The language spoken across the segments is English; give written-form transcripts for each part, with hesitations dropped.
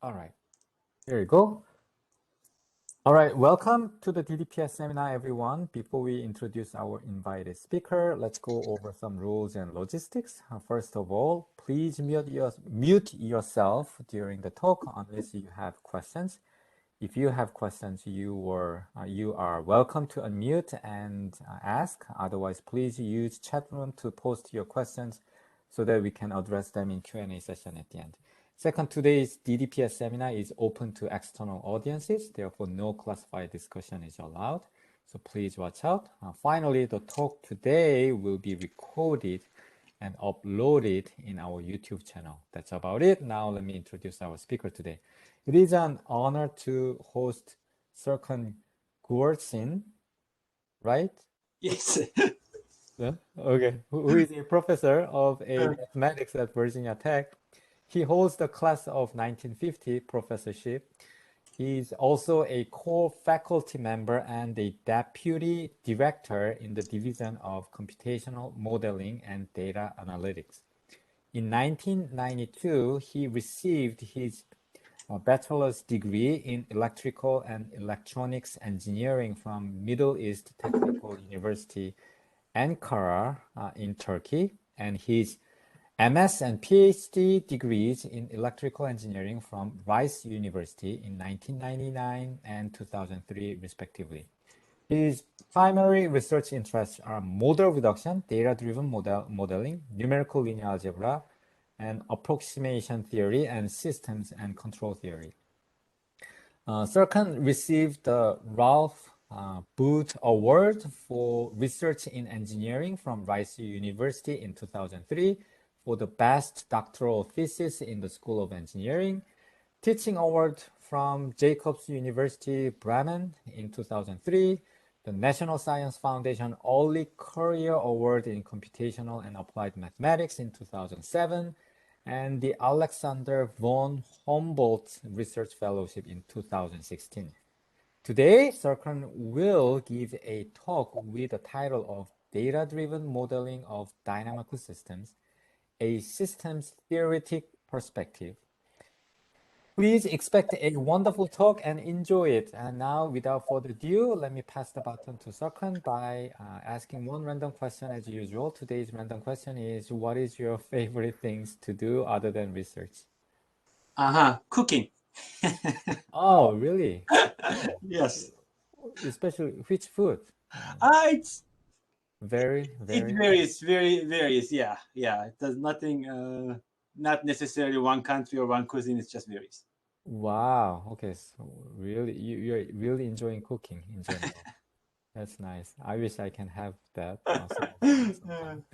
All right, here you go. All right, welcome to the DDPS seminar, everyone. Before we introduce our invited speaker, let's go over some rules and logistics. First of all, please mute yourself during the talk unless you have questions. If you have questions, you are welcome to unmute and ask. Otherwise, please use chat room to post your questions so that we can address them in Q&A session at the end. Second, today's DDPS seminar is open to external audiences. Therefore, no classified discussion is allowed. So please watch out. Finally, the talk today will be recorded and uploaded in our YouTube channel. That's about it. Now let me introduce our speaker today. It is an honor to host Serkan Gugercin, right? Yes. Yeah? Okay. Who is a professor of mathematics at Virginia Tech. He holds the class of 1950 professorship. He's also a core faculty member and a deputy director in the Division of Computational Modeling and Data Analytics. In 1992, he received his bachelor's degree in electrical and electronics engineering from Middle East Technical University, Ankara in Turkey, and his MS and Ph.D. degrees in electrical engineering from Rice University in 1999 and 2003, respectively. His primary research interests are model reduction, data-driven modeling, numerical linear algebra, and approximation theory, and systems and control theory. Serkan received the Ralph Booth Award for Research in Engineering from Rice University in 2003 for the best doctoral thesis in the School of Engineering, Teaching Award from Jacobs University, Bremen in 2003, the National Science Foundation Early Career Award in Computational and Applied Mathematics in 2007, and the Alexander von Humboldt Research Fellowship in 2016. Today, Serkan will give a talk with the title of Data-Driven Modeling of Dynamical Systems, a Systems Theoretic Perspective. Please expect a wonderful talk and enjoy it. And now, without further ado, let me pass the baton to Serkan by asking one random question as usual. Today's random question is, what is your favorite things to do other than research? Cooking. Oh, really? Yes. Especially which food? It Very. varies, varies. Yeah. It does nothing, not necessarily one country or one cuisine, it just varies. Wow. Okay. So really, you're really enjoying cooking in general. That's nice. I wish I can have that sometime.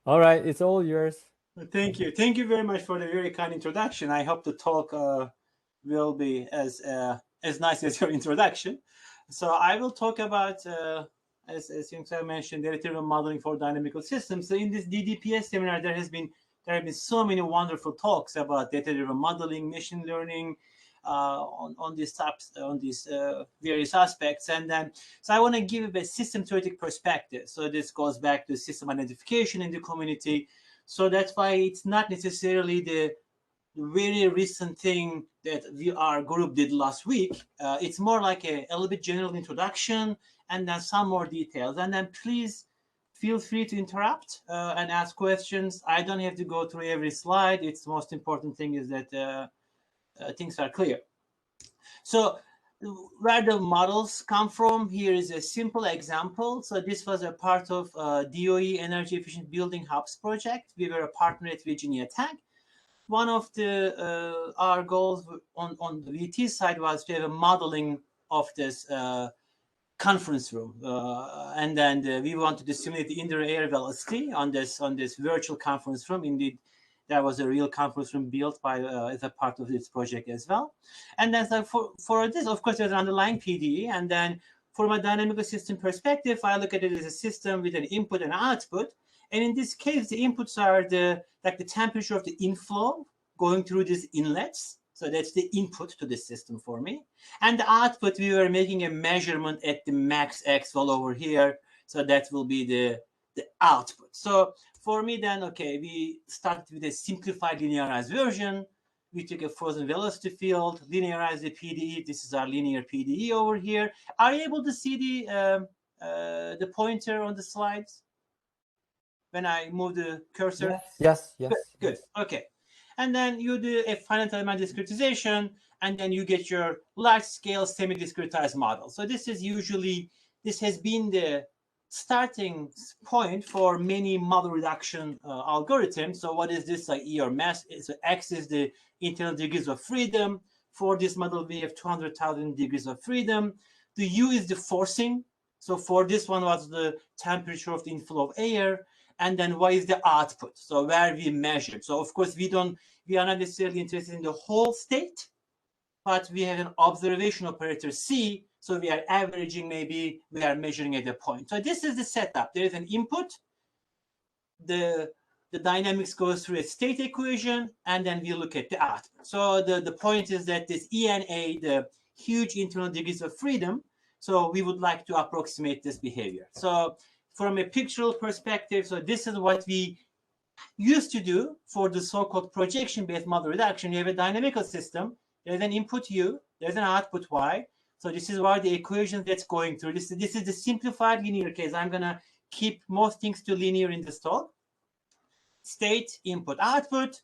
All right, it's all yours. Thank you. Thank you very much for the very kind introduction. I hope the talk will be as nice as your introduction. So I will talk about, as Yunxia mentioned, data-driven modeling for dynamical systems. So in this DDPS seminar, there have been so many wonderful talks about data-driven modeling, machine learning, on these types, on these various aspects. And then, so I want to give a system theoretic perspective. So this goes back to system identification in the community. So that's why it's not necessarily the very recent thing that our group did last week. It's more like a little bit general introduction and then some more details. And then please feel free to interrupt and ask questions. I don't have to go through every slide. It's the most important thing is that things are clear. So where the models come from, here is a simple example. So this was a part of DOE Energy Efficient Building Hubs project. We were a partner at Virginia Tech. One of the our goals on the VT side was to have a modeling of this conference room, and then we wanted to simulate the indoor air velocity on this virtual conference room. Indeed, there was a real conference room built by as a part of this project as well. And then so for this, of course, there's an underlying PDE. And then from a dynamical system perspective, I look at it as a system with an input and output. And in this case, the inputs are the temperature of the inflow going through these inlets. So that's the input to the system for me. And the output, we were making a measurement at the max X well over here. So that will be the output. So for me then, okay, we started with a simplified linearized version. We took a frozen velocity field, linearized the PDE. This is our linear PDE over here. Are you able to see the pointer on the slides when I move the cursor? Yes, yes. Good. Okay. And then you do a finite element discretization, and then you get your large-scale semi-discretized model. So this is usually, this has been the starting point for many model reduction algorithms. So what is this? Like E or mass? So X is the internal degrees of freedom. For this model, we have 200,000 degrees of freedom. The U is the forcing. So for this one was the temperature of the inflow of air. And then what is the output? So where we measured. So of course, we are not necessarily interested in the whole state, but we have an observation operator C. So we are averaging, maybe we are measuring at a point. So this is the setup. There is an input. The dynamics goes through a state equation, and then we look at the output. So the point is that this E and A, the huge internal degrees of freedom, so we would like to approximate this behavior. So from a pictorial perspective, so this is what we used to do for the so-called projection-based model reduction. You have a dynamical system. There's an input U. There's an output Y. So this is why the equation that's going through. This is the simplified linear case. I'm going to keep most things to linear in this talk. State, input, output.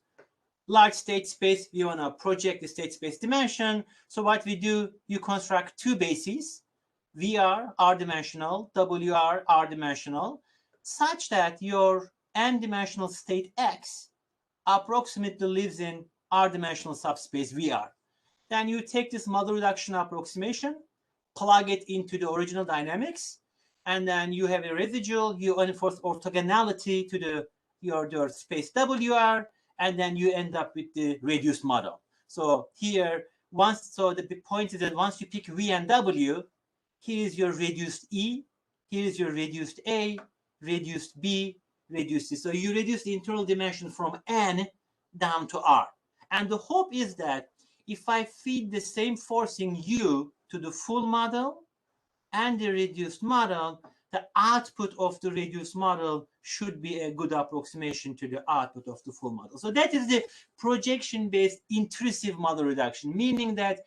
Large state space, we want to project the state space dimension. So what we do, you construct two bases. VR, R-dimensional, WR, R-dimensional, such that your n-dimensional state X approximately lives in R-dimensional subspace VR. Then you take this model reduction approximation, plug it into the original dynamics, and then you have a residual, you enforce orthogonality to your space WR, and then you end up with the reduced model. So here, the point is that once you pick V and W, here is your reduced E, here is your reduced A, reduced B, reduced C. So you reduce the internal dimension from N down to R. And the hope is that if I feed the same forcing U to the full model and the reduced model, the output of the reduced model should be a good approximation to the output of the full model. So that is the projection-based intrusive model reduction, meaning that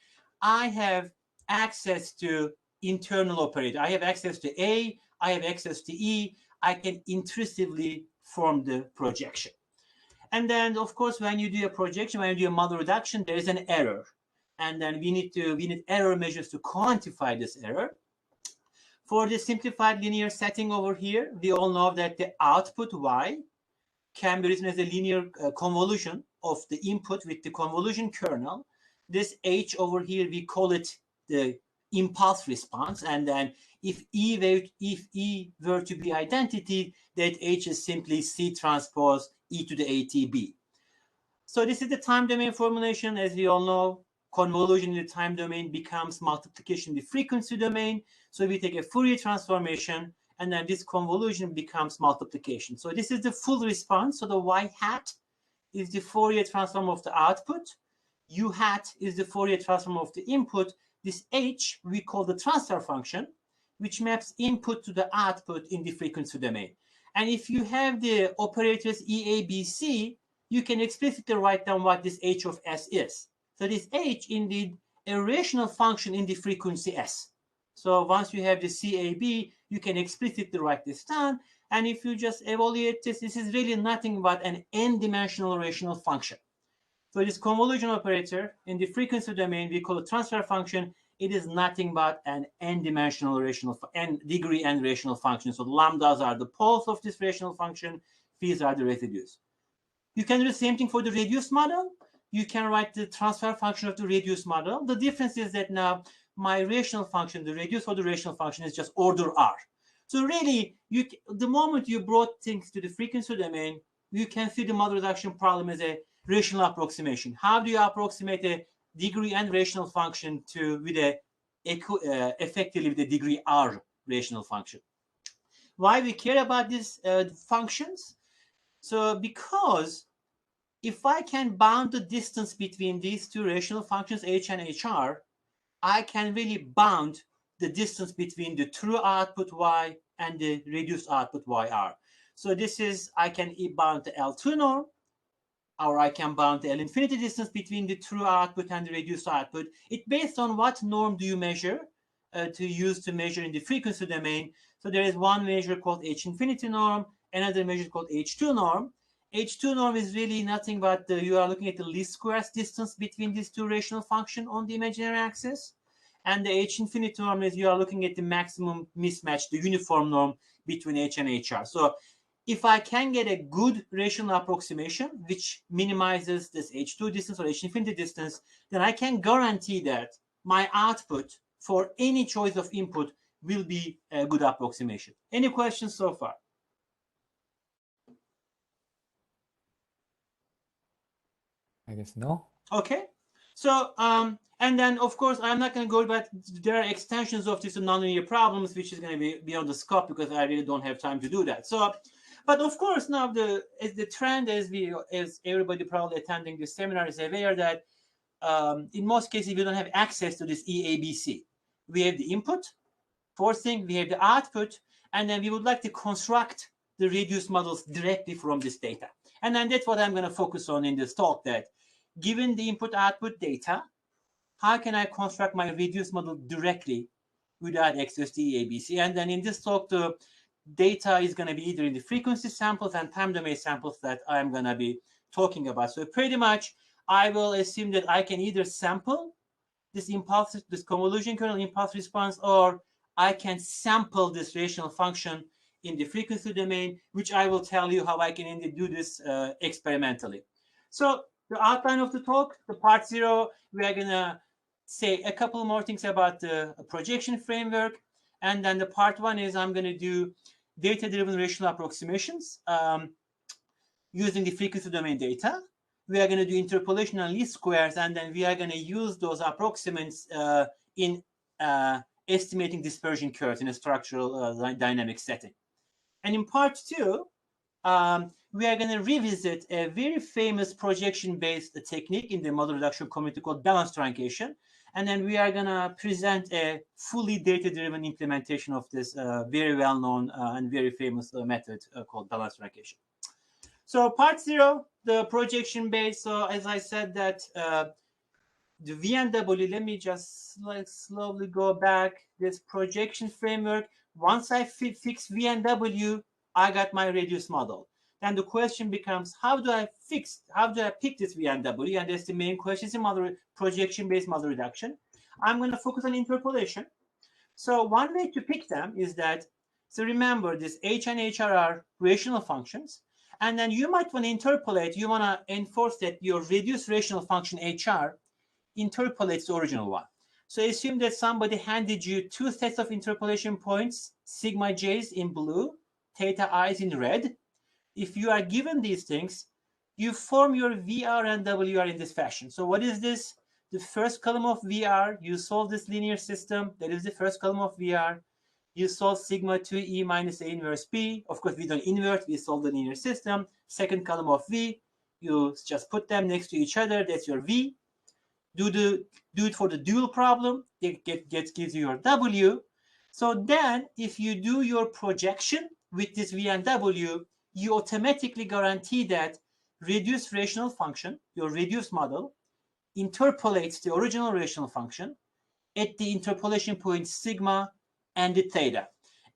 I have access to internal operator. I have access to A, I have access to E. I can intrusively form the projection. And then, of course, when you do a projection, when you do a model reduction, there is an error. And then we need error measures to quantify this error. For the simplified linear setting over here, we all know that the output Y can be written as a linear convolution of the input with the convolution kernel. This H over here, we call it the impulse response. And then if E were to be identity, that H is simply C transpose E to the ATB. So this is the time domain formulation. As we all know, convolution in the time domain becomes multiplication in the frequency domain. So we take a Fourier transformation, and then this convolution becomes multiplication. So this is the full response. So the Y hat is the Fourier transform of the output. U hat is the Fourier transform of the input. This H we call the transfer function, which maps input to the output in the frequency domain. And if you have the operators E, A, B, C, you can explicitly write down what this H of S is. So this H indeed a rational function in the frequency S. So once you have the CAB, you can explicitly write this down. And if you just evaluate this, this is really nothing but an n-dimensional rational function. So this convolution operator in the frequency domain, we call it transfer function. It is nothing but an n-dimensional rational, n-degree n rational function. So lambdas are the poles of this rational function. Phis are the residues. You can do the same thing for the reduced model. You can write the transfer function of the reduced model. The difference is that now my rational function, the reduced for the rational function, is just order R. So really, the moment you brought things to the frequency domain, you can see the model reduction problem as a rational approximation. How do you approximate a degree n rational function effectively with a degree R rational function? Why we care about these functions? So because if I can bound the distance between these two rational functions, H and HR, I can really bound the distance between the true output Y and the reduced output YR. So this is, I can bound the L2 norm. or I can bound the L infinity distance between the true output and the reduced output. It's based on what norm do you measure to use to measure in the frequency domain. So there is one measure called H infinity norm, another measure called H2 norm. H2 norm is really nothing but you are looking at the least squares distance between these two rational functions on the imaginary axis. And the H infinity norm is you are looking at the maximum mismatch, the uniform norm between H and HR. So if I can get a good rational approximation, which minimizes this H2 distance or H infinity distance, then I can guarantee that my output for any choice of input will be a good approximation. Any questions so far? I guess no. Okay. So, and then of course, I'm not going to go, but there are extensions of this to nonlinear problems, which is going to be beyond the scope because I really don't have time to do that. So, but of course, now the trend as everybody probably attending this seminar is aware that in most cases, we don't have access to this EABC. We have the input, forcing, we have the output, and then we would like to construct the reduced models directly from this data. And then that's what I'm going to focus on in this talk, that given the input-output data, how can I construct my reduced model directly without access to EABC? And then in this talk, the data is going to be either in the frequency samples and time domain samples that I'm going to be talking about. So pretty much, I will assume that I can either sample this impulse, this convolution kernel impulse response, or I can sample this rational function in the frequency domain, which I will tell you how I can indeed do this experimentally. So the outline of the talk, the part 0, we are going to say a couple more things about the projection framework. And then the part 1 is I'm going to do data-driven rational approximations using the frequency domain data. We are going to do interpolation and least squares, and then we are going to use those approximations in estimating dispersion curves in a structural dynamic setting. And in part 2, we are going to revisit a very famous projection-based technique in the model reduction community called BalanceTruncation. And then we are going to present a fully data-driven implementation of this very well-known and very famous method called BalanceTruncation. So part 0, the projection-based. So as I said that the VNW, let me just slowly go back. This projection framework, once I fix VNW, I got my reduced model. Then the question becomes, how do I pick this VNW? And that's the main question in projection-based model reduction. I'm going to focus on interpolation. So one way to pick them is that, so remember this H and HR are rational functions. And then you might want to interpolate, you want to enforce that your reduced rational function HR interpolates the original one. So assume that somebody handed you 2 sets of interpolation points, sigma j's in blue, theta i's in red. If you are given these things, you form your VR and WR in this fashion. So what is this? The first column of VR, you solve this linear system. That is the first column of VR. You solve sigma 2e minus a inverse b. Of course, we don't invert, we solve the linear system. Second column of V, you just put them next to each other. That's your V. Do it for the dual problem. It gives you your W. So then, if you do your projection with this V and W, you automatically guarantee that reduced rational function, your reduced model, interpolates the original rational function at the interpolation point sigma and the theta.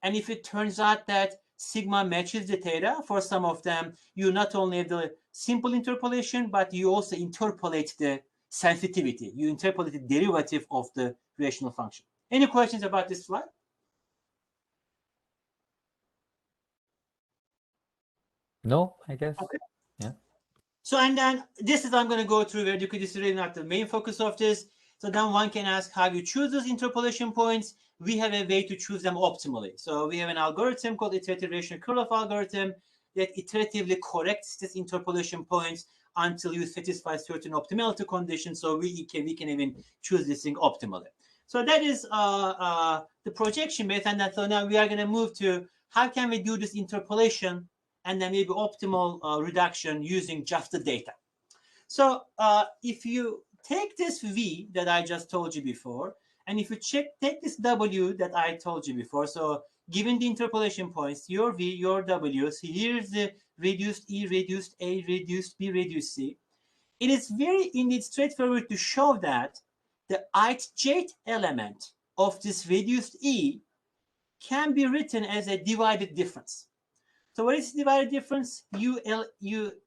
And if it turns out that sigma matches the theta, for some of them, you not only have the simple interpolation, but you also interpolate the sensitivity. You interpolate the derivative of the rational function. Any questions about this slide? No, I guess. Okay. Yeah. So, and then this is, I'm going to go through where this is really not the main focus of this. So then one can ask how you choose those interpolation points. We have a way to choose them optimally. So we have an algorithm called iterative rational curve algorithm that iteratively corrects these interpolation points until you satisfy certain optimality conditions. So we can even choose this thing optimally. So that is the projection base. And then, so now we are going to move to how can we do this interpolation and then maybe optimal reduction using just the data. So if you take this V that I just told you before, and if you take this W that I told you before, so given the interpolation points, your V, your W, so here's the reduced E, reduced A, reduced B, reduced C. It is very indeed straightforward to show that the ith element of this reduced E can be written as a divided difference. So what is divided difference? You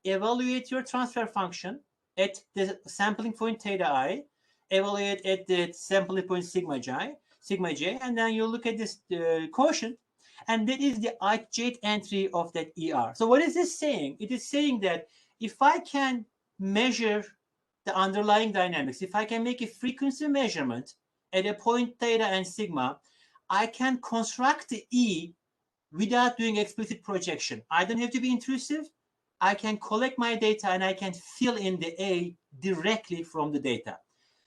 evaluate your transfer function at the sampling point theta I, evaluate at the sampling point sigma j, and then you look at this quotient, and that is the ith entry of that ER. So what is this saying? It is saying that if I can measure the underlying dynamics, if I can make a frequency measurement at a point theta and sigma, I can construct the E without doing explicit projection. I don't have to be intrusive. I can collect my data and I can fill in the A directly from the data.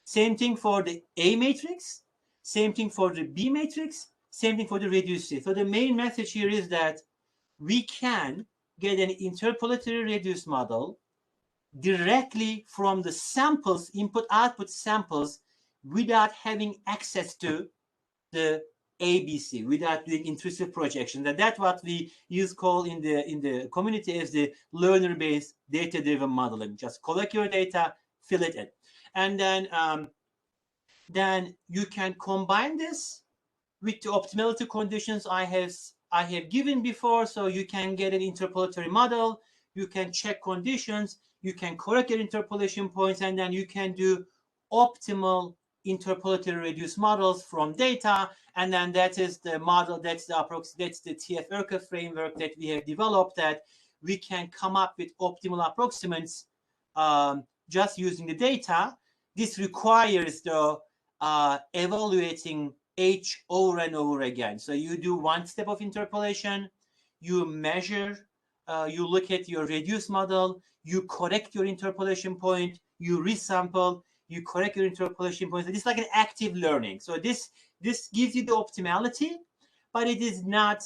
Same thing for the A matrix, same thing for the B matrix, same thing for the reduced C. So the main message here is that we can get an interpolatory reduced model directly from the samples, input-output samples, without having access to the ABC, without doing intrusive projection. That's what we call in the community as the learner-based data-driven modeling. Just collect your data, fill it in, and then you can combine this with the optimality conditions I have given before. So you can get an interpolatory model, you can check conditions, you can correct your interpolation points, and then you can do optimal interpolatory reduced models from data. And then that is the model, that's the TF-ERCA framework that we have developed, that we can come up with optimal approximates just using the data. This requires the evaluating H over and over again. So you do one step of interpolation, you measure, you look at your reduced model, you correct your interpolation point, you resample, you correct your interpolation points. It's like an active learning. So this gives you the optimality, but it is not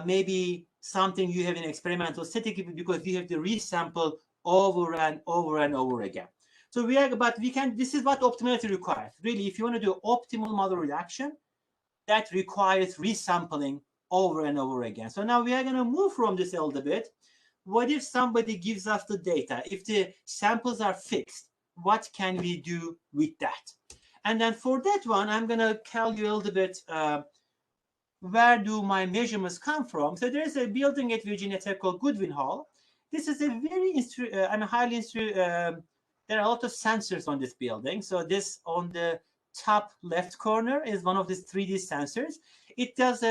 maybe something you have in experimental setting, because you have to resample over and over and over again. So this is what optimality requires. Really, if you want to do optimal model reduction, that requires resampling over and over again. So now we are going to move from this a little bit. What if somebody gives us the data? If the samples are fixed, what can we do with that? And then for that one, I'm going to tell you a little bit where do my measurements come from. So there's a building at Virginia Tech called Goodwin Hall. This is a very highly there are a lot of sensors on this building. So this on the top left corner is one of these 3D sensors. It does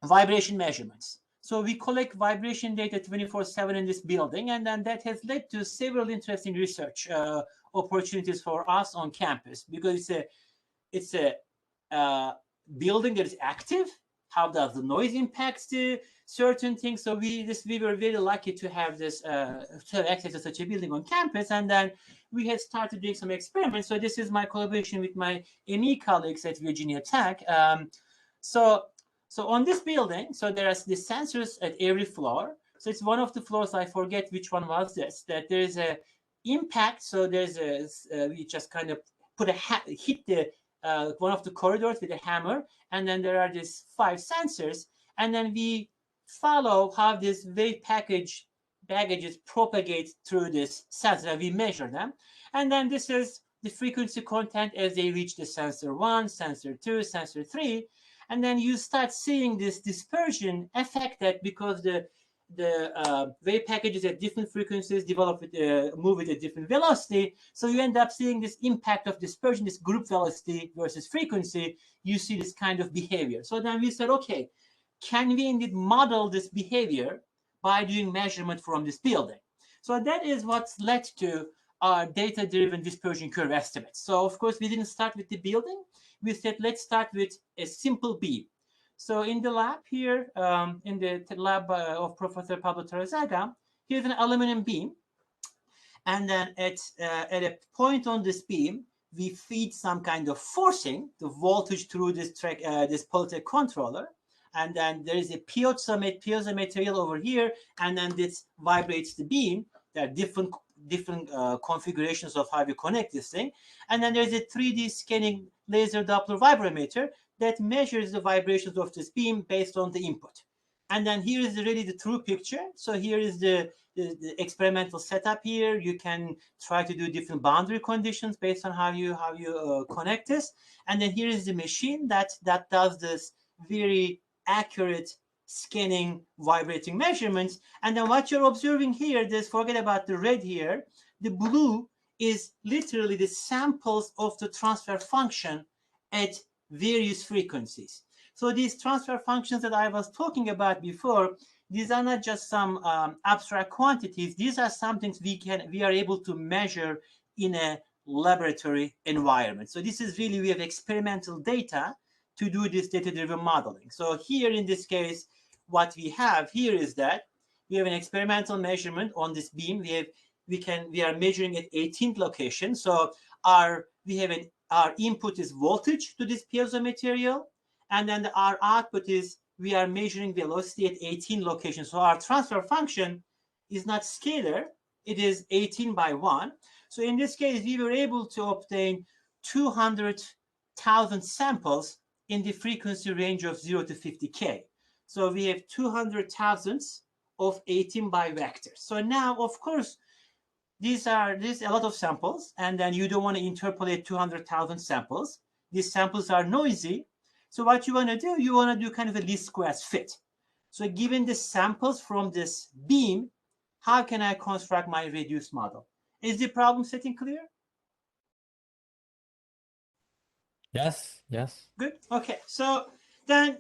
vibration measurements. So we collect vibration data 24/7 in this building, and then that has led to several interesting research opportunities for us on campus, because it's a building that is active. How does the noise impact the certain things? So we were very lucky to have this access to such a building on campus, and then we had started doing some experiments. So this is my collaboration with my ME colleagues at Virginia Tech. So on this building, so there are the sensors at every floor. So it's one of the floors, I forget which one was this, that there's a impact. So there's we just kind of hit the one of the corridors with a hammer, and then there are these 5 sensors, and then we follow how this wave packages propagate through this sensor. We measure them, and then this is the frequency content as they reach the sensor 1, sensor 2, sensor 3, and then you start seeing this dispersion affected because the wave packages at different frequencies move at a different velocity. So you end up seeing this impact of dispersion, this group velocity versus frequency. You see this kind of behavior. So then we said, okay, can we indeed model this behavior by doing measurement from this building? So that is what's led to our data-driven dispersion curve estimates. So of course, we didn't start with the building. We said, let's start with a simple beam. So in the lab here, in the lab of Professor Pablo Tarrazaga, here's an aluminum beam. And then at a point on this beam, we feed some kind of forcing, the voltage through this Polytech controller. And then there is a piezo material over here, and then this vibrates the beam. There are different configurations of how we connect this thing. And then there's a 3D scanning laser Doppler vibrometer that measures the vibrations of this beam based on the input. And then here is really the true picture. So here is the experimental setup here. You can try to do different boundary conditions based on how you connect this. And then here is the machine that does this very accurate scanning, vibrating measurements. And then what you're observing here, just forget about the red here. The blue is literally the samples of the transfer function at various frequencies. So these transfer functions that I was talking about before, these are not just some abstract quantities. These are some things we are able to measure in a laboratory environment. So this is really, we have experimental data to do this data-driven modeling. So here in this case, what we have here is that we have an experimental measurement on this beam. We are measuring at 18th location. So our input is voltage to this piezo material, and then our output is we are measuring velocity at 18 locations. So our transfer function is not scalar, it is 18 by 1. So in this case, we were able to obtain 200,000 samples in the frequency range of 0 to 50K. So we have 200,000 of 18 by vectors. So now, of course, these are a lot of samples, and then you don't want to interpolate 200,000 samples. These samples are noisy. So what you want to do, you want to do kind of a least squares fit. So given the samples from this beam, how can I construct my reduced model? Is the problem setting clear? Yes, yes. Good. Okay. So then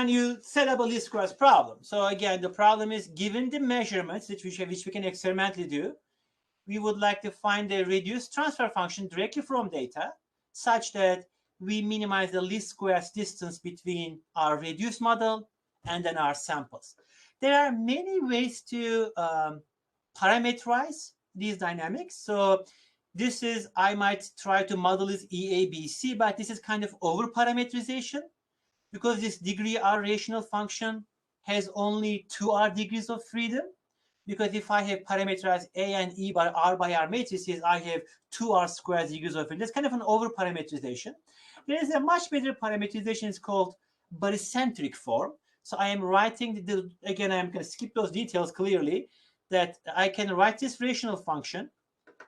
you set up a least squares problem. So again, the problem is given the measurements which we can experimentally do, we would like to find a reduced transfer function directly from data such that we minimize the least squares distance between our reduced model and then our samples. There are many ways to parameterize these dynamics. So this is, I might try to model this EABC, but this is kind of over parameterization because this degree R rational function has only 2R degrees of freedom. Because if I have parameterized A and E by R by R matrices, I have 2R squared degrees of freedom. That's kind of an over parameterization. There is a much better parameterization. It's called barycentric form. So I am writing, again, I'm going to skip those details clearly, that I can write this rational function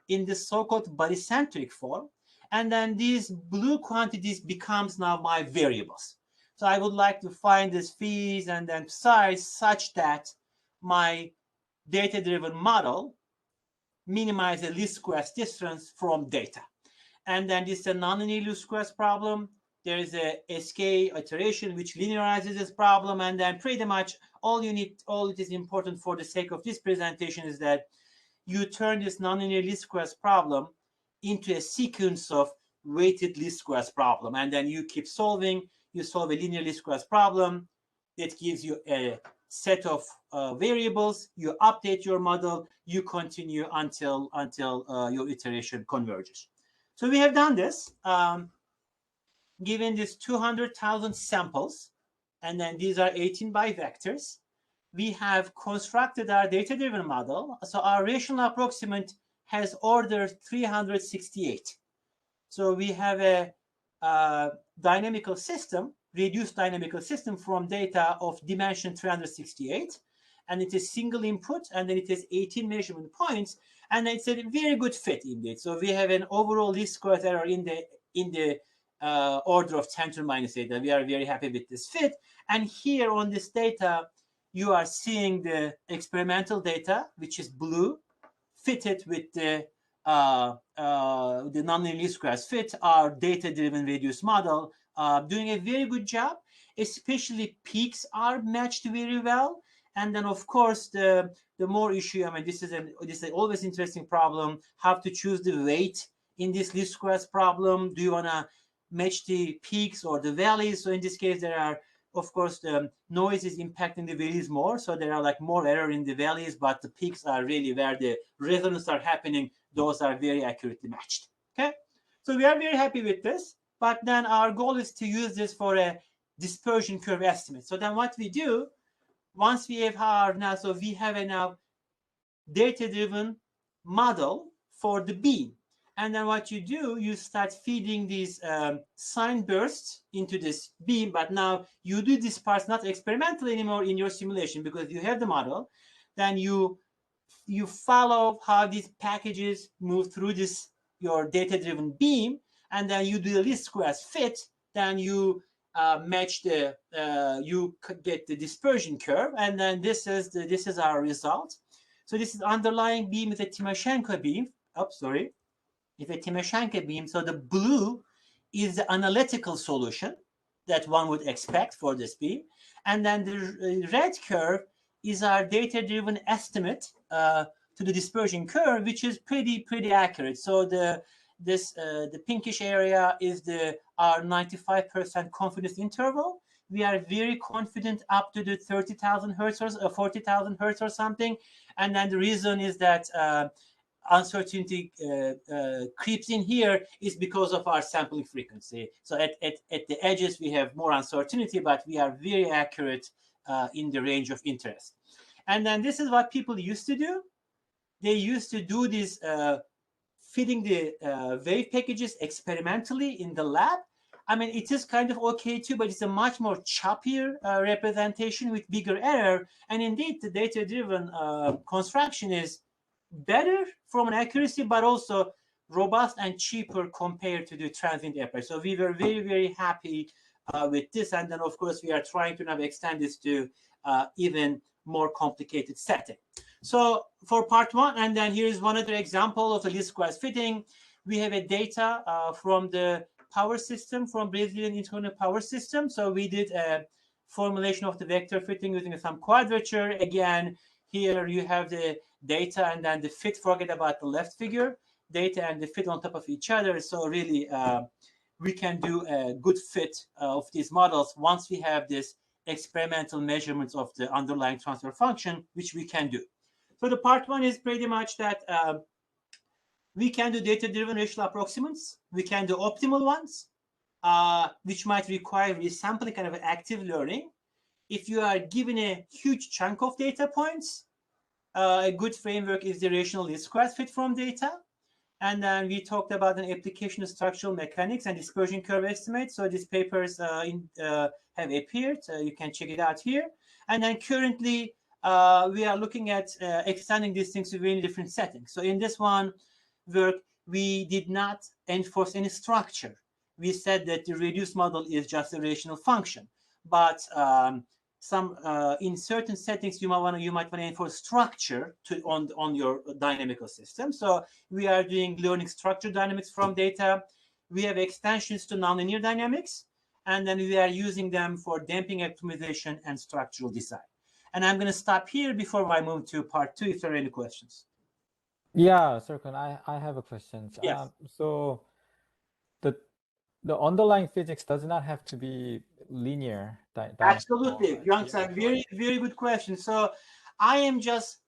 in this so-called barycentric form. And then these blue quantities becomes now my variables. So I would like to find this phase and then size such that my data-driven model minimize the least squares distance from data. And then this is a nonlinear least squares problem. There is a SK iteration which linearizes this problem, and then pretty much all it is important for the sake of this presentation is that you turn this nonlinear least squares problem into a sequence of weighted least squares problem, and then you keep solving. You solve a linear least squares problem that gives you a set of variables, you update your model, you continue until your iteration converges. So we have done this, given this 200,000 samples, and then these are 18 by vectors. We have constructed our data-driven model. So our rational approximant has order 368. So we have a dynamical system, reduced dynamical system from data of dimension 368, and it is single input, and then it has 18 measurement points, and it's a very good fit indeed. So we have an overall least squares error in the order of 10 to the minus 8. We are very happy with this fit. And here on this data, you are seeing the experimental data, which is blue, fitted with the nonlinear least squares fit, our data-driven reduced model, doing a very good job. Especially peaks are matched very well. And then, of course, the more issue, I mean, this is always interesting problem, how to choose the weight in this least squares problem. Do you want to match the peaks or the valleys? So in this case, there are, of course, the noise is impacting the valleys more. So there are like more error in the valleys, but the peaks are really where the resonance are happening. Those are very accurately matched. Okay. So we are very happy with this, but then our goal is to use this for a dispersion curve estimate. So then what we do, once we have our now, so we have a now data-driven model for the beam. And then what you do, you start feeding these sine bursts into this beam. But now you do this part not experimentally anymore in your simulation because you have the model. Then you follow how these packages move through this your data-driven beam, and then you do the least squares fit. Then you match the you get the dispersion curve, and then this is our result. So this is underlying beam is a Timoshenko beam. Oh, sorry, is a Timoshenko beam. So the blue is the analytical solution that one would expect for this beam, and then the red curve is our data-driven estimate to the dispersion curve, which is pretty accurate. So the pinkish area is our 95% confidence interval. We are very confident up to the 30,000 hertz or 40,000 hertz or something. And then the reason is that uncertainty creeps in here is because of our sampling frequency. So at the edges, we have more uncertainty, but we are very accurate in the range of interest. And then this is what people used to do. They used to do this feeding the wave packages experimentally in the lab. I mean, it is kind of okay too, but it's a much more choppier representation with bigger error. And indeed, the data-driven construction is better from an accuracy, but also robust and cheaper compared to the transient approach. So we were very happy with this. And then, of course, we are trying to now extend this to even more complicated setting. So for part one, and then here's one other example of the least squares fitting. We have a data from the power system, from Brazilian internal power system. So we did a formulation of the vector fitting using some quadrature. Again, here you have the data and then the fit, forget about the left figure, data and the fit on top of each other. So really, we can do a good fit of these models once we have this experimental measurements of the underlying transfer function, which we can do. So the part one is pretty much that we can do data-driven rational approximations. We can do optimal ones, which might require resampling, kind of active learning. If you are given a huge chunk of data points, a good framework is the rational least squares fit from data. And then we talked about an application of structural mechanics and dispersion curve estimate. So these papers have appeared. You can check it out here. And then currently, we are looking at extending these things to very different settings. So in this one work, we did not enforce any structure. We said that the reduced model is just a rational function. But in certain settings, you might want to enforce structure on your dynamical system. So we are doing learning structure dynamics from data. We have extensions to nonlinear dynamics, and then we are using them for damping optimization and structural design. And I'm going to stop here before I move to part two, if there are any questions. Yeah, Serkan, I have a question. Yes. So the underlying physics does not have to be linear. Absolutely. Young-san, very good question. So I am just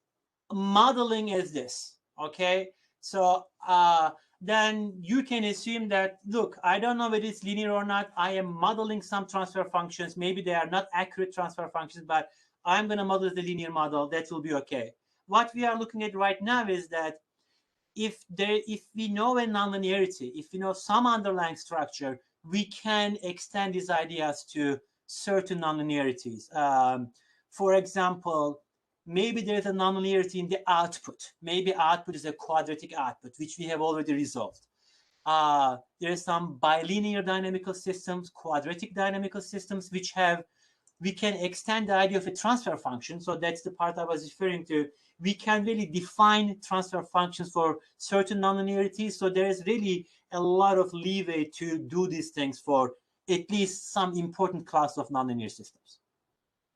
modeling as this, okay? So then you can assume that, look, I don't know whether it's linear or not. I am modeling some transfer functions. Maybe they are not accurate transfer functions, but I'm going to model the linear model. That will be okay. What we are looking at right now is that if we know a nonlinearity, if we know some underlying structure, we can extend these ideas to certain nonlinearities. For example, maybe there's a nonlinearity in the output. Maybe output is a quadratic output, which we have already resolved. There are some bilinear dynamical systems, quadratic dynamical systems, which we can extend the idea of a transfer function. So that's the part I was referring to. We can really define transfer functions for certain nonlinearities. So there is really a lot of leeway to do these things for at least some important class of nonlinear systems.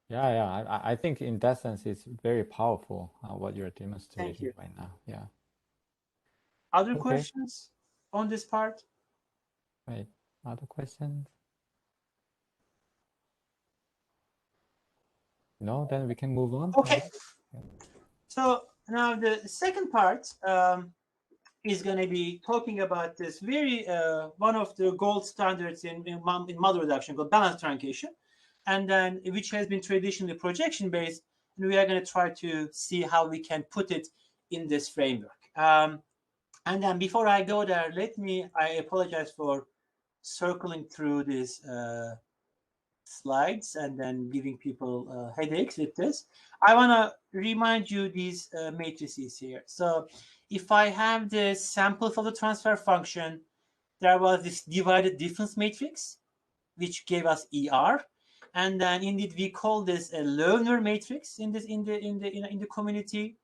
Yeah. I think in that sense, it's very powerful what you're demonstrating right now. Yeah. Other questions on this part? Right. Other questions? No, then we can move on. Okay. So now the second part is going to be talking about this very one of the gold standards in model reduction called BalanceTruncation, and then which has been traditionally projection-based, and we are going to try to see how we can put it in this framework. And then before I go there, I apologize for circling through these slides and then giving people headaches with this. I want to remind you these matrices here. So if I have the sample for the transfer function, there was this divided difference matrix, which gave us ER. And then indeed we call this a learner matrix in the community.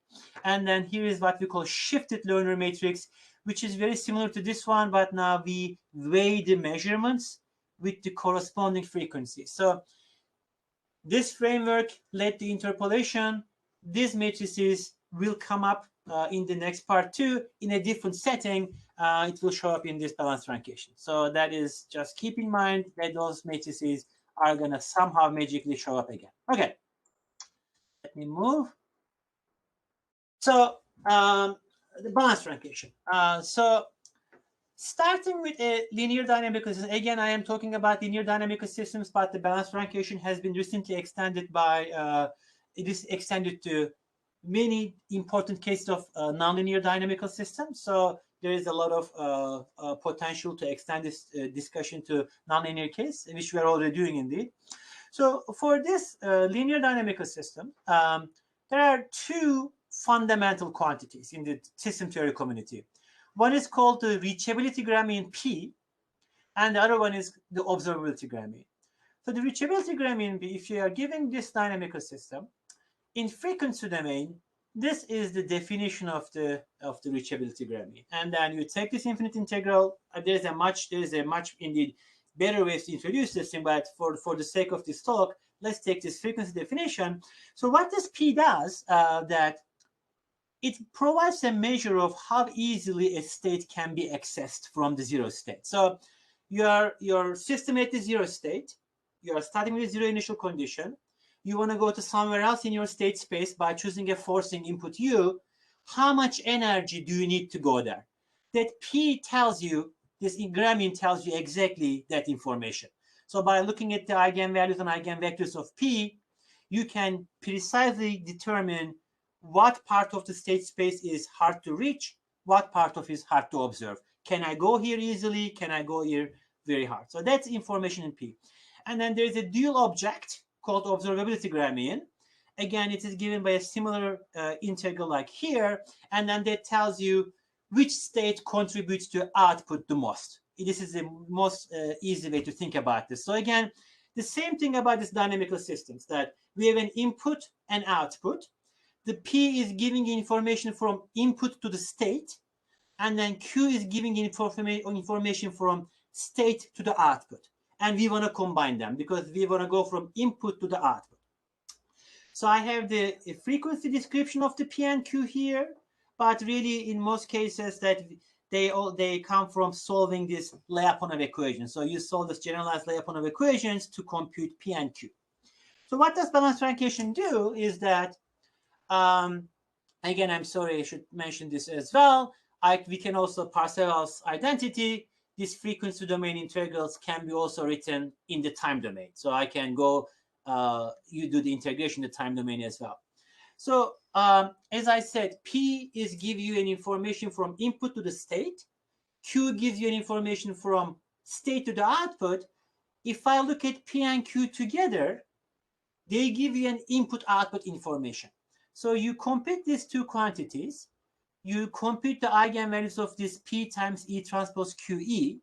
And then here is what we call shifted learner matrix, which is very similar to this one, but now we weigh the measurements with the corresponding frequency. So this framework led to interpolation. These matrices will come up in the next part too in a different setting. It will show up in this balance truncation. So that is, just keep in mind that those matrices are going to somehow magically show up again. Okay, let me move. So the balance truncation. So starting with a linear dynamical system, again, I am talking about linear dynamical systems, but the balance truncation has been recently extended by, it is extended to many important cases of nonlinear dynamical systems. So there is a lot of potential to extend this discussion to nonlinear case, which we are already doing indeed. So for this linear dynamical system, there are two fundamental quantities in the system theory community. One is called the reachability Grammy in P, and the other one is the observability Grammy. So the reachability Grammy in P, if you are giving this dynamical system, in frequency domain, this is the definition of the reachability Grammy. And then you take this infinite integral. There's a much indeed better ways to introduce this thing, but for the sake of this talk, let's take this frequency definition. So what this P does, that it provides a measure of how easily a state can be accessed from the zero state. So your system at the zero state, you are starting with a zero initial condition. You want to go to somewhere else in your state space by choosing a forcing input U. How much energy do you need to go there? That P tells you, this Grammy tells you exactly that information. So by looking at the eigenvalues and eigenvectors of P, you can precisely determine what part of the state space is hard to reach, what part of it is hard to observe. Can I go here easily? Can I go here very hard? So that's information in P. And then there's a dual object called observability Grammy. Again, it is given by a similar integral like here, and then that tells you which state contributes to output the most. This is the most easy way to think about this. So again, the same thing about these dynamical systems, that we have an input and output. The P is giving information from input to the state, and then Q is giving information from state to the output. And we want to combine them because we want to go from input to the output. So I have the frequency description of the P and Q here, but really in most cases that they come from solving this Lyapunov equation. So you solve this generalized Lyapunov equations to compute P and Q. So what does balance truncation do is that, again, I'm sorry, I should mention this as well. We can also Parseval's identity. These frequency domain integrals can be also written in the time domain. So I can go, you do the integration in the time domain as well. So as I said, P is give you an information from input to the state. Q gives you an information from state to the output. If I look at P and Q together, they give you an input-output information. So you compute these two quantities. You compute the eigenvalues of this P times E transpose QE.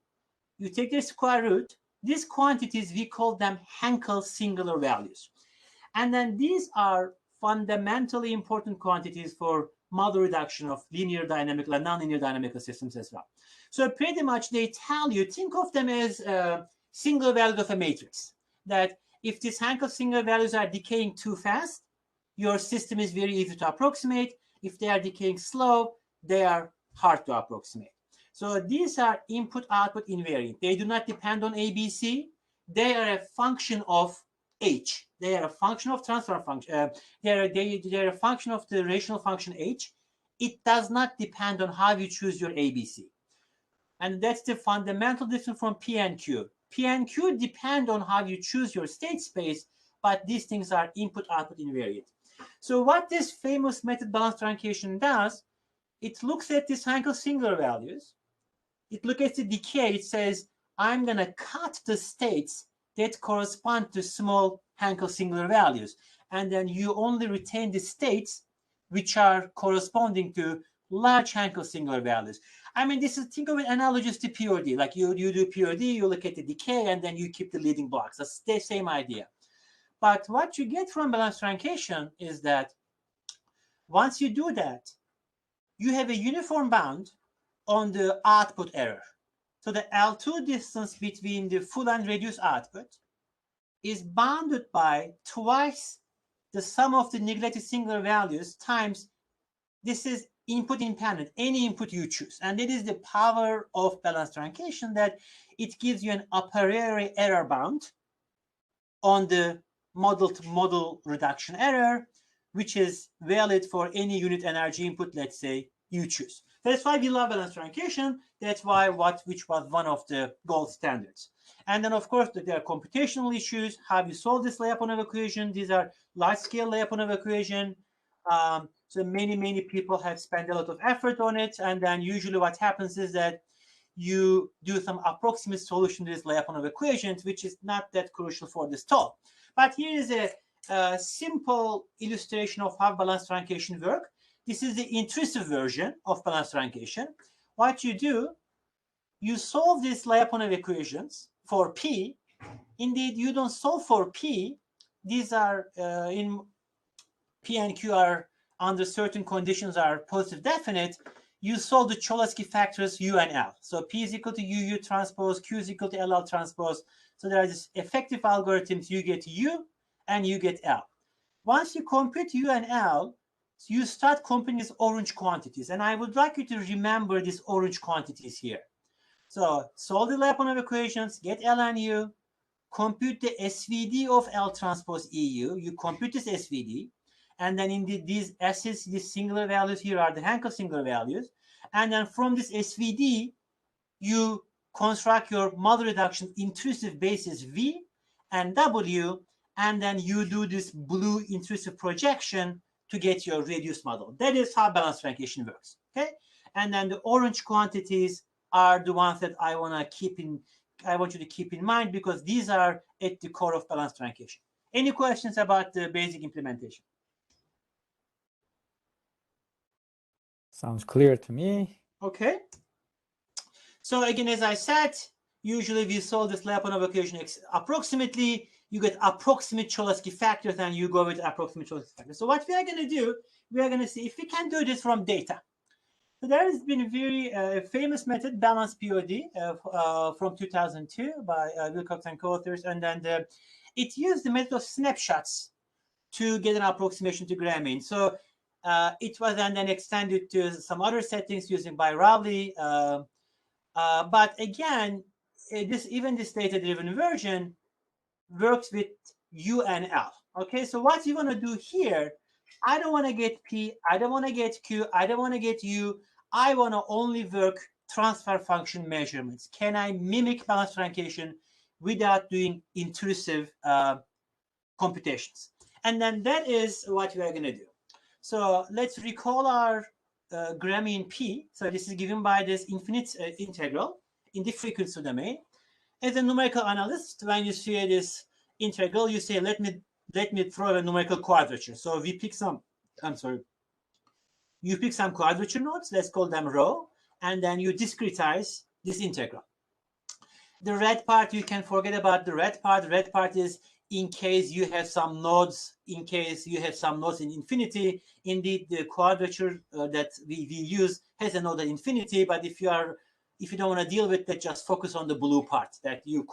You take their square root. These quantities, we call them Hankel singular values. And then these are fundamentally important quantities for model reduction of linear dynamical and nonlinear dynamical systems as well. So pretty much they tell you, think of them as single values of a matrix. That if these Hankel single values are decaying too fast, your system is very easy to approximate. If they are decaying slow, they are hard to approximate. So these are input-output invariant. They do not depend on ABC. They are a function of H. They are a function of transfer function. They are a function of the rational function H. It does not depend on how you choose your ABC. And that's the fundamental difference from P and Q. P and Q depend on how you choose your state space, but these things are input-output invariant. So what this famous method balance truncation does, it looks at these Hankel singular values. It looks at the decay. It says, I'm going to cut the states that correspond to small Hankel singular values. And then you only retain the states which are corresponding to large Hankel singular values. I mean, this is, think of it analogous to Ph.D. Like you do Ph.D., you look at the decay, and then you keep the leading blocks. That's the same idea. But what you get from balanced truncation is that once you do that, you have a uniform bound on the output error. So the L2 distance between the full and reduced output is bounded by twice the sum of the neglected singular values times, this is input independent, any input you choose. And it is the power of balanced truncation that it gives you an a priori error bound on the model-to-model reduction error, which is valid for any unit energy input, let's say, you choose. That's why we love balanced truncation. That's why which was one of the gold standards. And then, of course, there are computational issues. How you solve this Lyapunov equation? These are large-scale Lyapunov equation. So many people have spent a lot of effort on it. And then usually what happens is that you do some approximate solution to this Lyapunov equations, which is not that crucial for this talk. But here is a simple illustration of how balanced truncation works. This is the intrusive version of balanced truncation. What you do, you solve these Lyapunov equations for P. Indeed, you don't solve for P. These are in P and Q are under certain conditions are positive definite. You solve the Cholesky factors U and L. So P is equal to U transpose, Q is equal to LL transpose. So there are these effective algorithms. You get U and you get L. Once you compute U and L, you start computing these orange quantities. And I would like you to remember these orange quantities here. So solve the Lyapunov equations, get L and U, compute the SVD of L transpose EU. You compute this SVD. And then in these S's, these singular values here are the Hankel singular values. And then from this SVD, you construct your model reduction intrusive basis V and W, and then you do this blue intrusive projection to get your reduced model. That is how balanced truncation works. Okay, and then the orange quantities are the ones that I want you to keep in mind, because these are at the core of balanced truncation. Any questions about the basic implementation? Sounds clear to me. Okay. So again, as I said, usually we solve this Lyapunov equation approximately. You get approximate Cholesky factors, and you go with approximate Cholesky factors. So what we are going to do, we are going to see if we can do this from data. So there has been a very famous method, balanced Ph.D. From 2002 by Wilcox and co-authors, and then it used the method of snapshots to get an approximation to Grammy. So it was then extended to some other settings using by Rowley. But again, even this data-driven version works with U and L. Okay, so what you want to do here, I don't want to get P, I don't want to get Q, I don't want to get U. I want to only work transfer function measurements. Can I mimic balanced truncation without doing intrusive computations? And then that is what we are going to do. So let's recall our Grammy in P. So this is given by this infinite integral in the frequency domain. As a numerical analyst, when you see this integral, you say, let me throw a numerical quadrature. So we pick some, you pick some quadrature nodes, let's call them rho, and then you discretize this integral. The red part, you can forget about the red part. The red part is in case you have some nodes, in infinity. Indeed, the quadrature that we use has a node at infinity, but if you don't want to deal with that, just focus on the blue part that you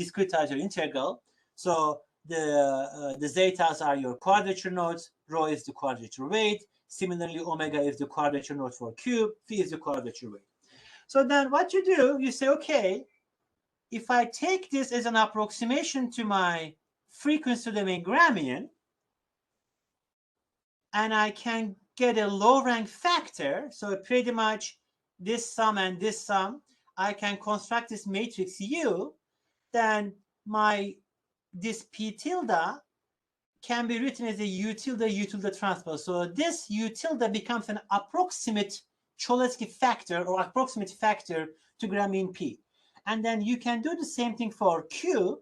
discretize your integral. So the zetas are your quadrature nodes, rho is the quadrature weight. Similarly, omega is the quadrature node for cube, phi is the quadrature weight. So then what you do, you say, okay, if I take this as an approximation to my frequency domain Gramian, and I can get a low rank factor, so pretty much this sum and this sum, I can construct this matrix U, then this P tilde can be written as a u tilde transpose. So this u tilde becomes an approximate Cholesky factor or approximate factor to gram in P. And then you can do the same thing for Q.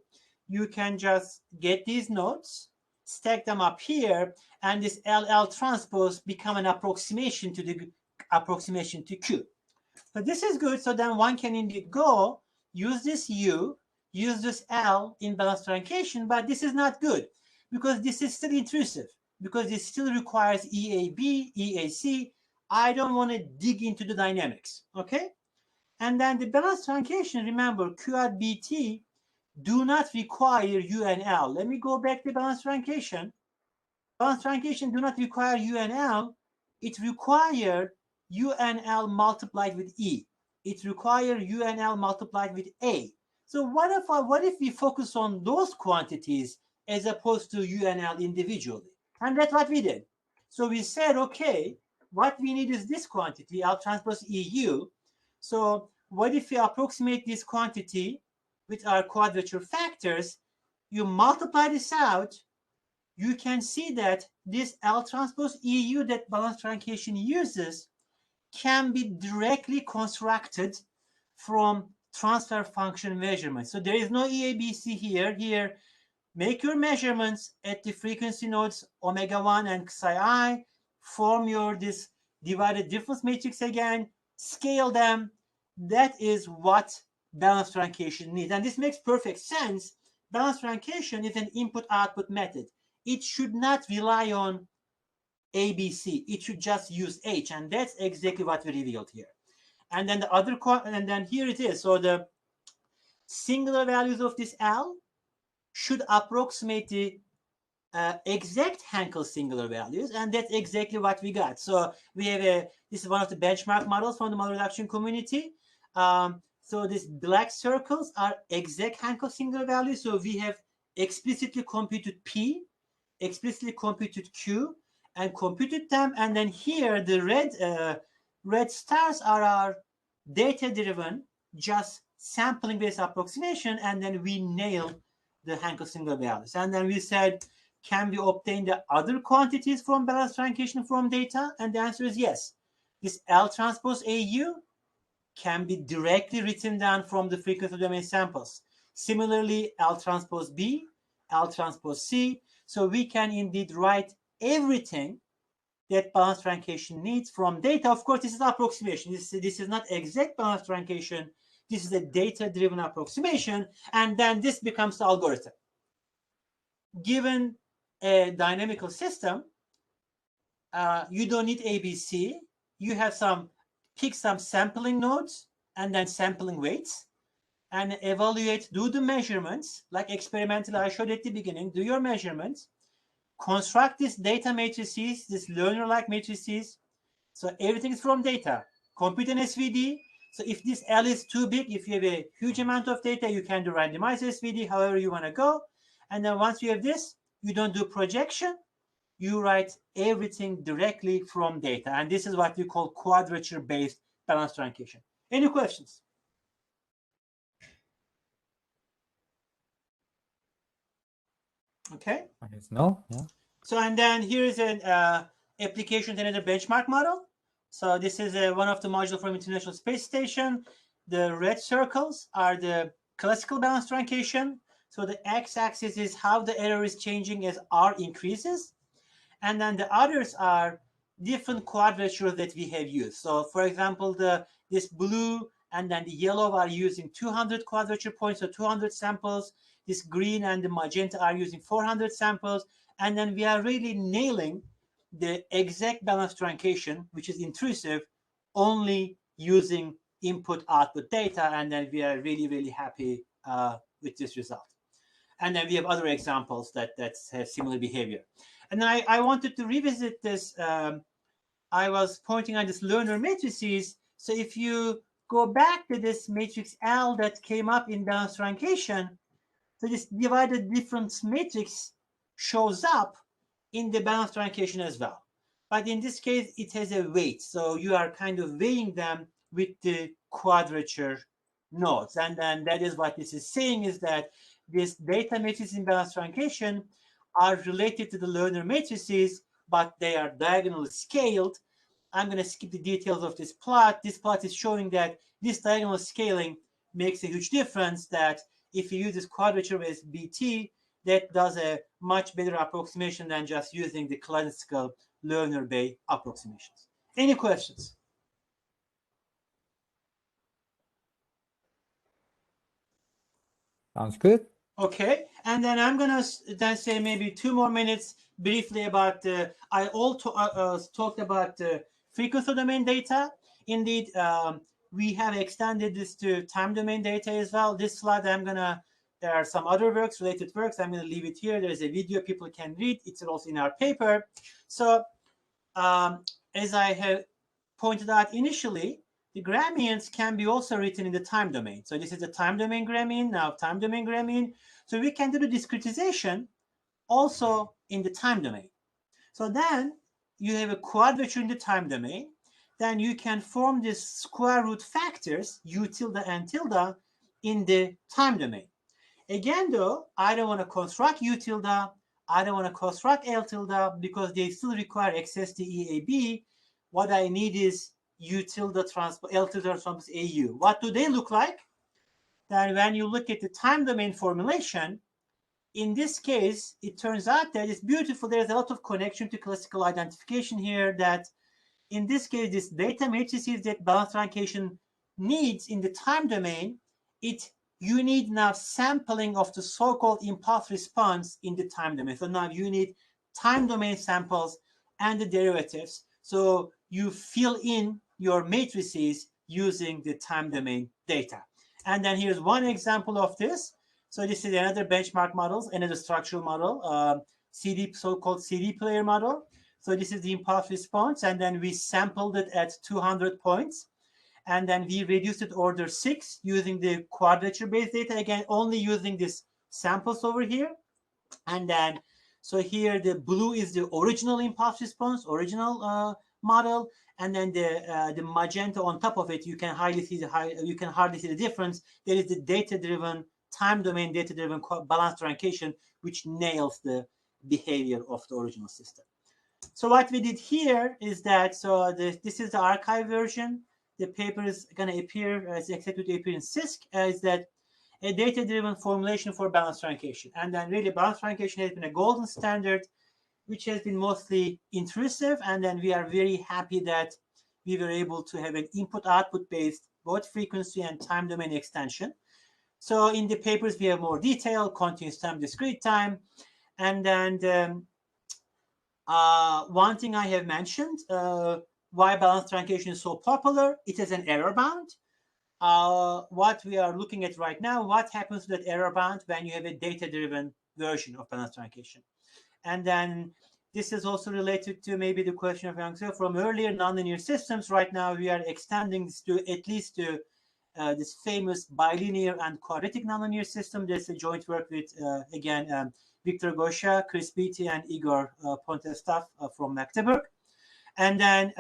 You can just get these nodes, stack them up here, and this LL transpose become an approximation to the approximation to Q. So this is good. So then one can indeed go use this U, use this L in balanced truncation, but this is not good because this is still intrusive, because it still requires EAB, EAC. I don't want to dig into the dynamics, okay? And then the balanced truncation, remember, Q at BT do not require U and L. Let me go back to balanced truncation. Balanced truncation do not require U and L. It requires U and L multiplied with E. It requires U and L multiplied with A. So what if we focus on those quantities as opposed to U and L individually? And that's what we did. So we said, okay, what we need is this quantity, L transpose EU. So what if we approximate this quantity with our quadrature factors? You multiply this out, you can see that this L transpose EU that balanced truncation uses can be directly constructed from transfer function measurements. So there is no EABC here. Here, make your measurements at the frequency nodes omega 1 and psi I, form your this divided difference matrix again, scale them. That is what balanced truncation needs. And this makes perfect sense. Balanced truncation is an input-output method. It should not rely on ABC. It should just use H, and that's exactly what we revealed here. And then the other, and then here it is. So the singular values of this L should approximate the exact Hankel singular values, and that's exactly what we got. So we have this is one of the benchmark models from the model reduction community. So these black circles are exact Hankel singular values. So we have explicitly computed P, explicitly computed Q, and computed them. And then here the red stars are our data-driven, just sampling-based approximation, and then we nail the Hankel singular values. And then we said, can we obtain the other quantities from balanced truncation from data? And the answer is yes. This L transpose AU can be directly written down from the frequency domain samples. Similarly, L transpose B, L transpose C. So we can indeed write everything that balanced truncation needs from data. Of course, this is approximation. This is not exact balanced truncation. This is a data-driven approximation. And then this becomes the algorithm. Given a dynamical system, you don't need ABC. You have pick some sampling nodes and then sampling weights and evaluate, do the measurements, like experimentally I showed at the beginning, do your measurements, construct these data matrices, these learner-like matrices. So everything is from data. Compute an SVD. So if this L is too big, if you have a huge amount of data, you can do randomized SVD, however you want to go. And then once you have this, you don't do projection. You write everything directly from data. And this is what we call quadrature-based balanced truncation. Any questions? Okay. I guess no. Yeah. So, and then here is an application to another benchmark model. So this is one of the modules from International Space Station. The red circles are the classical balanced truncation. So the x-axis is how the error is changing as R increases. And then the others are different quadratures that we have used. So for example, this blue and then the yellow are using 200 quadrature points, so 200 samples. This green and the magenta are using 400 samples. And then we are really nailing the exact balanced truncation, which is intrusive, only using input-output data. And then we are really, really happy with this result. And then we have other examples that have similar behavior. And then I wanted to revisit this. I was pointing on this learner matrices. So if you go back to this matrix L that came up in balanced truncation, so this divided difference matrix shows up in the balanced truncation as well. But in this case, it has a weight. So you are kind of weighing them with the quadrature nodes. And then that is what this is saying, is that this data matrix in balanced truncation are related to the learner matrices, but they are diagonally scaled. I'm going to skip the details of this plot. This plot is showing that this diagonal scaling makes a huge difference, that if you use this quadrature-based BT, that does a much better approximation than just using the classical learner-based approximations. Any questions? Sounds good. Okay, and then I'm gonna then say maybe 2 more minutes briefly about I also talked about frequency domain data. Indeed, we have extended this to time domain data as well. This slide there are some other works, related works. I'm gonna leave it here. There's a video people can read. It's also in our paper. So as I have pointed out initially, the Gramians can be also written in the time domain. So this is the time domain Gramian, now time domain Gramian. So we can do the discretization also in the time domain. So then you have a quadrature in the time domain. Then you can form these square root factors, u tilde and tilde, in the time domain. Again, though, I don't want to construct u tilde, I don't want to construct L tilde because they still require XST EAB. What I need is U tilde transpose, L tilde transpose AU. What do they look like? Then when you look at the time domain formulation, in this case, it turns out that it's beautiful. There's a lot of connection to classical identification here, that in this case, this data matrices that BalanceTruncation needs in the time domain, you need now sampling of the so-called impulse response in the time domain. So now you need time domain samples and the derivatives. So you fill in your matrices using the time domain data. And then here's one example of this. So this is another benchmark model, another structural model, so-called CD player model. So this is the impulse response, and then we sampled it at 200 points. And then we reduced it order 6 using the quadrature-based data, again, only using these samples over here. And then, so here the blue is the original impulse response, original model, and then the magenta on top of it, you can hardly see the difference. There is the data-driven, time domain data-driven balance truncation, which nails the behavior of the original system. So what we did here is that, this is the archive version. The paper is going to appear, as expected to appear in CISC, is that a data-driven formulation for balance truncation. And then really balance truncation has been a golden standard, which has been mostly intrusive. And then we are very happy that we were able to have an input-output based both frequency and time domain extension. So in the papers, we have more detail, continuous time, discrete time. And then one thing I have mentioned, why balance truncation is so popular, it is an error bound. What we are looking at right now, what happens to that error bound when you have a data-driven version of balance truncation? And then this is also related to maybe the question of Yang from earlier nonlinear systems. Right now, we are extending this to at least to this famous bilinear and quadratic nonlinear system. There's a joint work with, again, Victor Gosha, Chris Beatty, and Igor Pontestav from Magdeburg. And then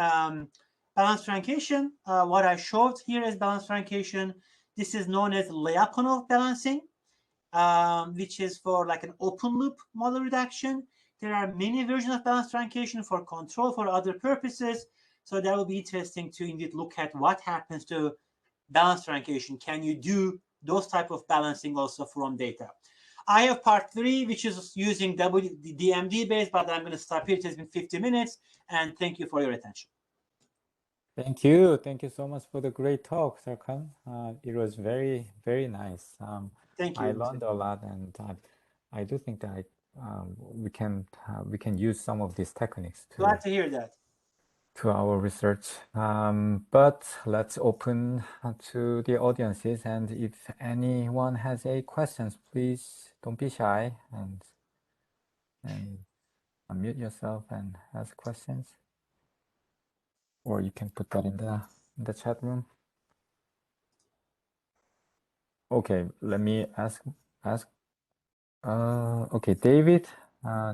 balance truncation, what I showed here is balance truncation. This is known as Lyapunov balancing, which is for like an open loop model reduction. There are many versions of balance truncation for control for other purposes. So that will be interesting to indeed look at what happens to balance truncation. Can you do those type of balancing also from data? I have part 3, which is using DMD based, but I'm going to stop here. It has been 50 minutes, and thank you for your attention. Thank you. Thank you so much for the great talk, Serkan. It was very, very nice. Thank you. I learned a lot, and I do think that we can use some of these techniques Glad to hear that. To our research. But let's open to the audiences, and if anyone has any questions, please don't be shy and unmute yourself and ask questions, or you can put that in the chat room. Okay, let me ask. Okay, David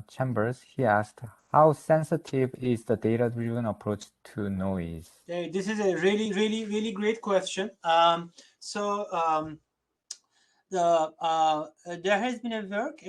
Chambers, he asked, how sensitive is the data-driven approach to noise? This is a really, really, really great question. there has been a work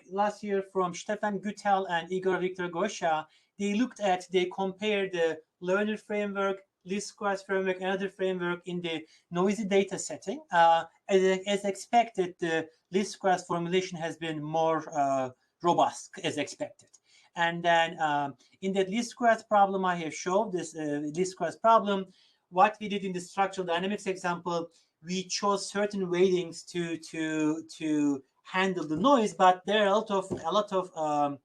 last year from Stefan Gütel and Igor Victor Gosha. They compared the learner framework, least squares framework, and other framework in the noisy data setting. As expected, the least squares formulation has been more robust as expected. And then in that least squares problem, I have showed this least squares problem. What we did in the structural dynamics example, we chose certain weightings to handle the noise, but there are a lot of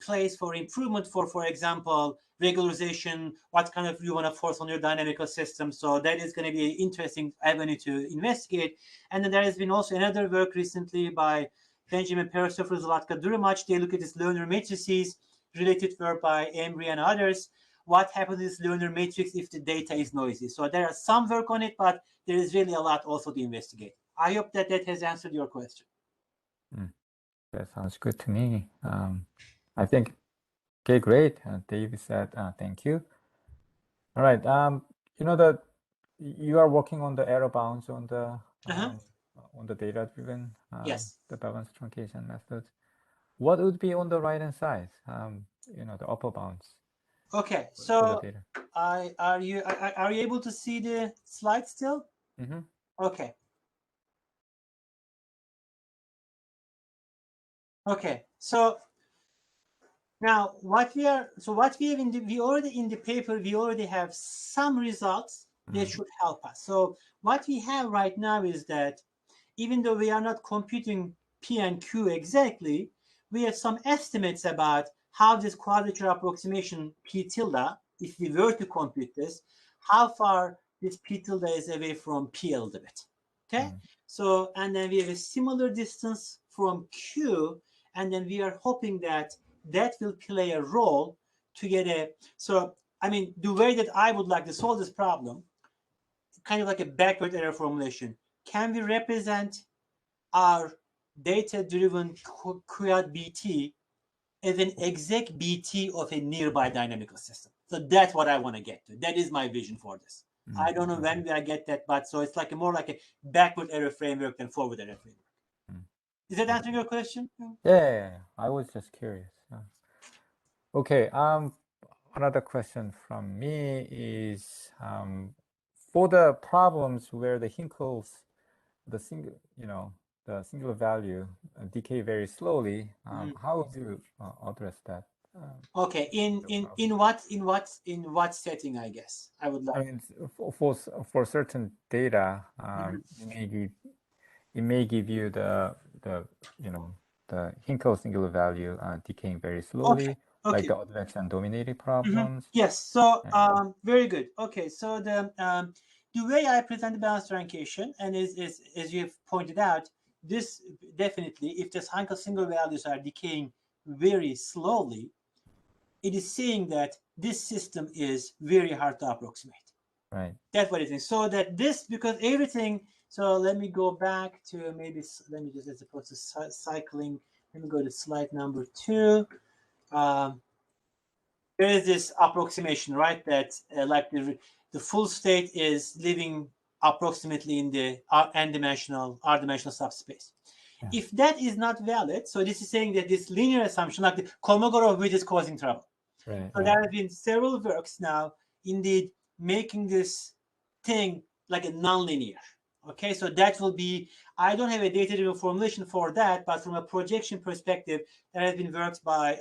place for improvement for example, regularization, what kind of you want to force on your dynamical system. So that is going to be an interesting avenue to investigate. And then there has been also another work recently by Benjamin Peresoffer, Zlatka Duramac. They look at this learner matrices, related work by Embry and others. What happens in this learner matrix if the data is noisy? So there are some work on it, but there is really a lot also to investigate. I hope that has answered your question. That sounds good to me. I think, okay, great. Dave said, thank you. All right. You know that you are working on the error bounds on the data-driven, Yes, the balanced truncation methods. What would be on the right-hand side? You know, the upper bounds. okay. For the So data. are you able to see the slide still? Mm-hmm. Okay. Okay. So now what we have in the paper, we already have some results that should help us. So what we have right now is that even though we are not computing P and Q exactly, we have some estimates about how this quadrature approximation P tilde, if we were to compute this, how far this P tilde is away from P a little bit. Okay? So, and then we have a similar distance from Q, and then we are hoping that that will play a role to get a, so, I mean, the way that I would like to solve this problem, kind of like a backward error formulation. Can we represent our data-driven quad BT as an exact BT of a nearby dynamical system? So that's what I want to get to. That is my vision for this. I don't know when I get that, but so it's like more like a backward error framework than forward error framework. Is that answering your question? Yeah. I was just curious. Okay. Another question from me is for the problems where the Hinkle's the singular value decay very slowly. How would you address that? Okay. In what setting? I guess I would like. I mean, for certain data, it may give you the Hinkle singular value decaying very slowly, Okay. like the advection dominated problems. Yes. So very good. Okay. So the way I present the balanced truncation, and is as you've pointed out, this definitely, if the Hinkle single values are decaying very slowly, it is saying that this system is very hard to approximate. Right. That's what it is. So that this, because everything, so let me go back to maybe, let me just, as opposed to cycling, let me go to slide number 2. There is this approximation, right? That like the full state is living approximately in the r-dimensional subspace. Yeah. If that is not valid, so this is saying that this linear assumption, like the Kolmogorov width, is causing trouble. Right. So there have been several works now, indeed, making this thing like a nonlinear. Okay, so that will be, I don't have a data-driven formulation for that, but from a projection perspective, there have been works by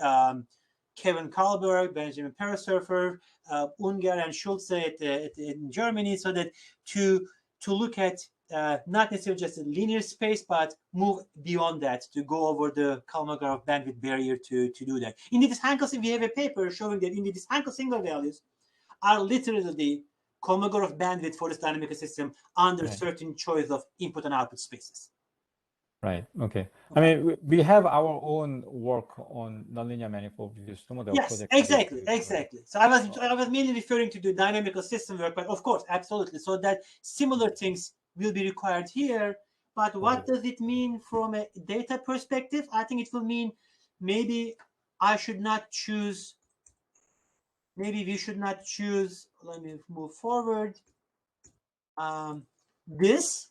Kevin Karlberg, Benjamin Peresoffer, Unger, and Schulze in Germany, so that to look at not necessarily just a linear space, but move beyond that to go over the Kolmogorov bandwidth barrier to do that. Indeed, this Hankel, we have a paper showing that indeed these Hankel singular values are literally the Kolmogorov bandwidth for this dynamical system under certain choice of input and output spaces. Right. Okay. I mean, we have our own work on nonlinear manifold reviews. Some of the yes, exactly. So I was mainly referring to the dynamical system work, but of course, absolutely. So that similar things will be required here. But what does it mean from a data perspective? I think it will mean maybe I should not choose. Maybe we should not choose. Let me move forward. This.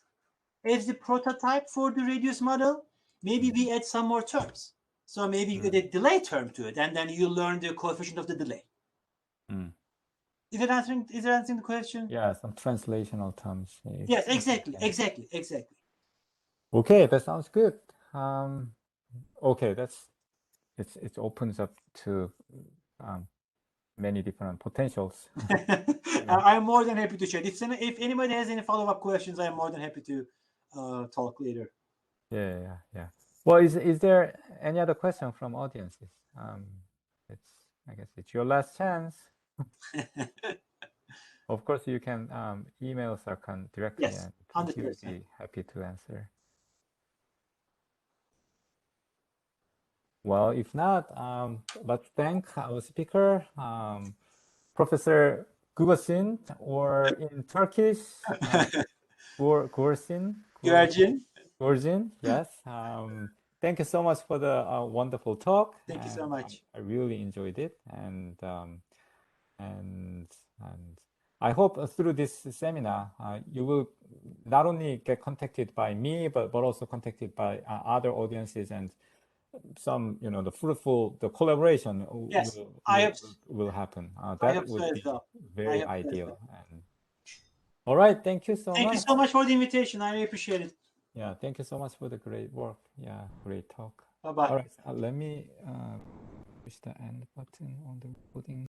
as the prototype for the reduced model, maybe we add some more terms. So maybe you add a delay term to it, and then you learn the coefficient of the delay. Is it answering the question? Yeah, some translational terms. Yes, exactly. Okay, that sounds good. Okay, it opens up to many different potentials. I'm more than happy to share. If anybody has any follow-up questions, I'm more than happy to talk later. Yeah. Well, is there any other question from audiences? I guess it's your last chance. Of course, you can email Serkan directly, Yes, and 100%. he will be happy to answer. Well, if not, let's thank our speaker, Professor Gugercin, or in Turkish, Gugercin. Yes. Thank you so much for the wonderful talk. Thank you so much. I really enjoyed it, and I hope through this seminar you will not only get contacted by me, but also contacted by other audiences, and some the collaboration will happen. That would be very ideal. And all right, thank you so much. Thank you so much for the invitation. I really appreciate it. Yeah, thank you so much for the great work. Yeah, great talk. Bye-bye. All right, let me push the end button on the recording.